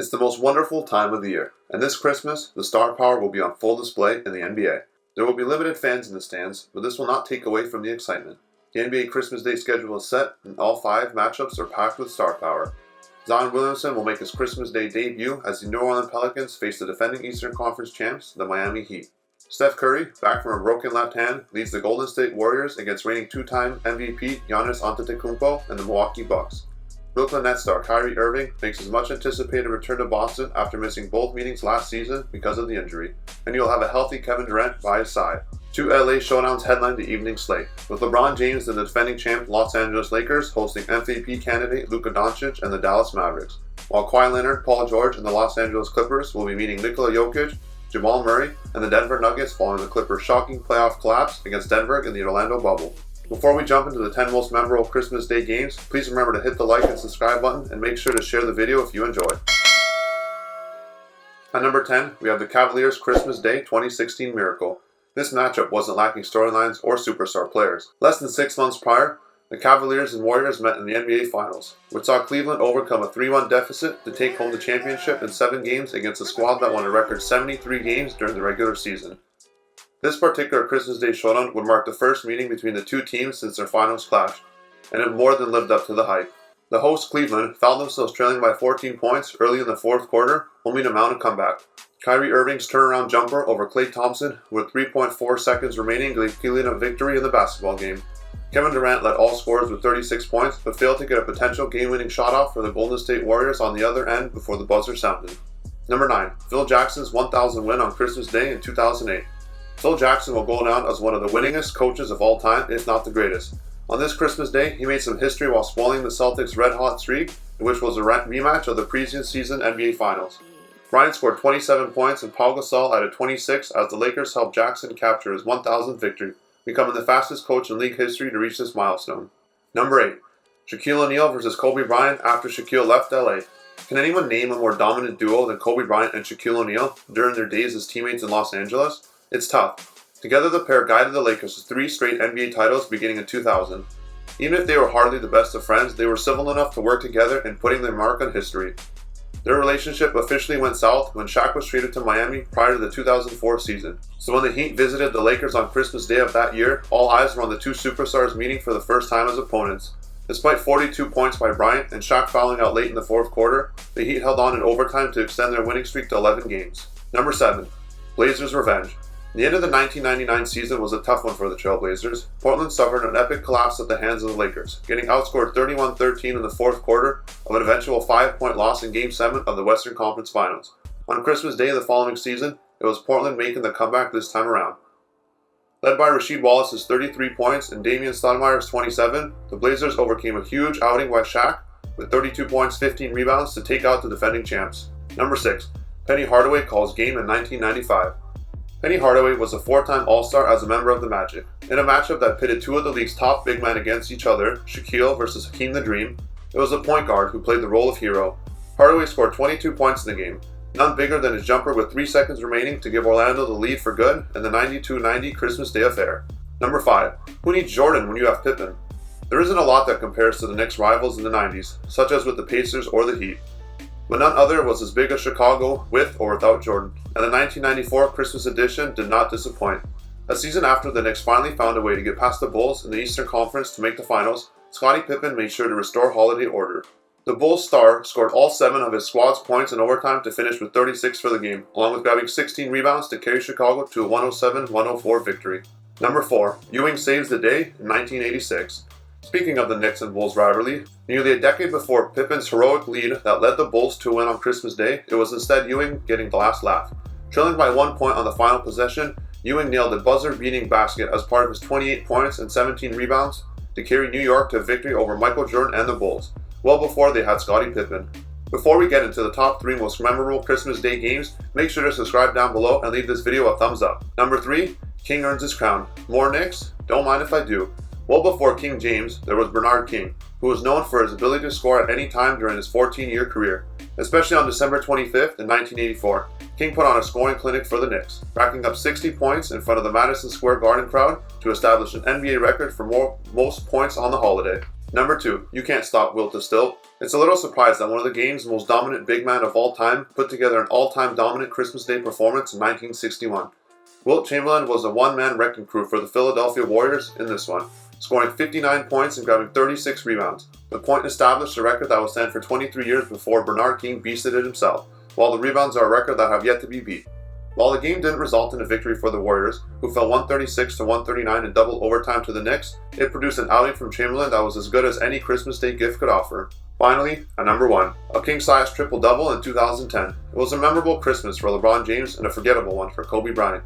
It's the most wonderful time of the year, and this Christmas, the star power will be on full display in the NBA. There will be limited fans in the stands, but this will not take away from the excitement. The NBA Christmas Day schedule is set, and all 5 matchups are packed with star power. Zion Williamson will make his Christmas Day debut as the New Orleans Pelicans face the defending Eastern Conference champs, the Miami Heat. Steph Curry, back from a broken left hand, leads the Golden State Warriors against reigning 2-time MVP Giannis Antetokounmpo and the Milwaukee Bucks. Brooklyn Nets star Kyrie Irving makes his much anticipated return to Boston after missing both meetings last season because of the injury, and he'll have a healthy Kevin Durant by his side. 2 LA Showdowns headline the evening slate, with LeBron James and the defending champ Los Angeles Lakers hosting MVP candidate Luka Doncic and the Dallas Mavericks, while Kawhi Leonard, Paul George, and the Los Angeles Clippers will be meeting Nikola Jokic, Jamal Murray, and the Denver Nuggets following the Clippers' shocking playoff collapse against Denver in the Orlando bubble. Before we jump into the 10 most memorable Christmas Day games, please remember to hit the like and subscribe button and make sure to share the video if you enjoy. At number 10, we have the Cavaliers Christmas Day 2016 Miracle. This matchup wasn't lacking storylines or superstar players. Less than 6 months prior, the Cavaliers and Warriors met in the NBA Finals, which saw Cleveland overcome a 3-1 deficit to take home the championship in 7 games against a squad that won a record 73 games during the regular season. This particular Christmas Day showdown would mark the first meeting between the two teams since their finals clash, and it more than lived up to the hype. The hosts Cleveland found themselves trailing by 14 points early in the fourth quarter, only to mount a comeback. Kyrie Irving's turnaround jumper over Klay Thompson with 3.4 seconds remaining gave Cleveland a victory in the basketball game. Kevin Durant led all scorers with 36 points, but failed to get a potential game-winning shot off for the Golden State Warriors on the other end before the buzzer sounded. Number 9. Phil Jackson's 1,000 win on Christmas Day in 2008. Phil Jackson will go down as one of the winningest coaches of all time, if not the greatest. On this Christmas Day, he made some history while spoiling the Celtics' red-hot streak, which was a rematch of the previous season NBA Finals. Bryant scored 27 points and Pau Gasol added 26 as the Lakers helped Jackson capture his 1,000th victory, becoming the fastest coach in league history to reach this milestone. Number 8. Shaquille O'Neal vs. Kobe Bryant after Shaquille left LA. Can anyone name a more dominant duo than Kobe Bryant and Shaquille O'Neal during their days as teammates in Los Angeles? It's tough. Together the pair guided the Lakers to 3 straight NBA titles beginning in 2000. Even if they were hardly the best of friends, they were civil enough to work together in putting their mark on history. Their relationship officially went south when Shaq was traded to Miami prior to the 2004 season. So when the Heat visited the Lakers on Christmas Day of that year, all eyes were on the two superstars meeting for the first time as opponents. Despite 42 points by Bryant and Shaq fouling out late in the fourth quarter, the Heat held on in overtime to extend their winning streak to 11 games. Number 7. Blazers Revenge. The end of the 1999 season was a tough one for the Trailblazers. Portland suffered an epic collapse at the hands of the Lakers, getting outscored 31-13 in the fourth quarter of an eventual 5-point loss in Game 7 of the Western Conference Finals. On Christmas Day the following season, it was Portland making the comeback this time around. Led by Rasheed Wallace's 33 points and Damian Stoudemire's 27, the Blazers overcame a huge outing by Shaq with 32 points, 15 rebounds to take out the defending champs. Number 6. Penny Hardaway calls game in 1995. Penny Hardaway was a 4-time All-Star as a member of the Magic. In a matchup that pitted 2 of the league's top big men against each other, Shaquille versus Hakeem the Dream, it was the point guard who played the role of hero. Hardaway scored 22 points in the game, none bigger than his jumper with 3 seconds remaining to give Orlando the lead for good in the 92-90 Christmas Day affair. Number 5. Who needs Jordan when you have Pippen? There isn't a lot that compares to the Knicks' rivals in the 90s, such as with the Pacers or the Heat. But none other was as big as Chicago with or without Jordan, and the 1994 Christmas edition did not disappoint. A season after the Knicks finally found a way to get past the Bulls in the Eastern Conference to make the finals, Scottie Pippen made sure to restore holiday order. The Bulls star scored all 7 of his squad's points in overtime to finish with 36 for the game, along with grabbing 16 rebounds to carry Chicago to a 107-104 victory. Number 4. Ewing saves the day in 1986. Speaking of the Knicks and Bulls rivalry, nearly a decade before Pippen's heroic lead that led the Bulls to win on Christmas Day, it was instead Ewing getting the last laugh. Trailing by 1 point on the final possession, Ewing nailed a buzzer-beating basket as part of his 28 points and 17 rebounds to carry New York to a victory over Michael Jordan and the Bulls, well before they had Scottie Pippen. Before we get into the top 3 most memorable Christmas Day games, make sure to subscribe down below and leave this video a thumbs up. Number 3. King earns his crown. More Knicks? Don't mind if I do. Well before King James, there was Bernard King, who was known for his ability to score at any time during his 14-year career. Especially on December 25th in 1984, King put on a scoring clinic for the Knicks, racking up 60 points in front of the Madison Square Garden crowd to establish an NBA record for most points on the holiday. Number 2, you can't stop Wilt to Still. It's a little surprise that one of the game's most dominant big men of all time put together an all-time dominant Christmas Day performance in 1961. Wilt Chamberlain was a one-man wrecking crew for the Philadelphia Warriors in this one, scoring 59 points and grabbing 36 rebounds. The point established a record that was stand for 23 years before Bernard King beasted it himself, while the rebounds are a record that have yet to be beat. While the game didn't result in a victory for the Warriors, who fell 136 to 139 in double overtime to the Knicks, it produced an outing from Chamberlain that was as good as any Christmas Day gift could offer. Finally, at number 1, a king-size triple-double in 2010. It was a memorable Christmas for LeBron James and a forgettable one for Kobe Bryant.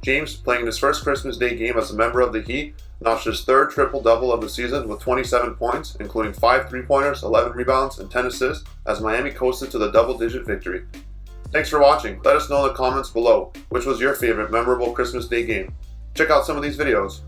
James, playing his first Christmas Day game as a member of the Heat, notched his third triple-double of the season with 27 points, including 5 3-pointers, 11 rebounds, and 10 assists, as Miami coasted to the double-digit victory. Thanks for watching. Let us know in the comments below which was your favorite memorable Christmas Day game. Check out some of these videos.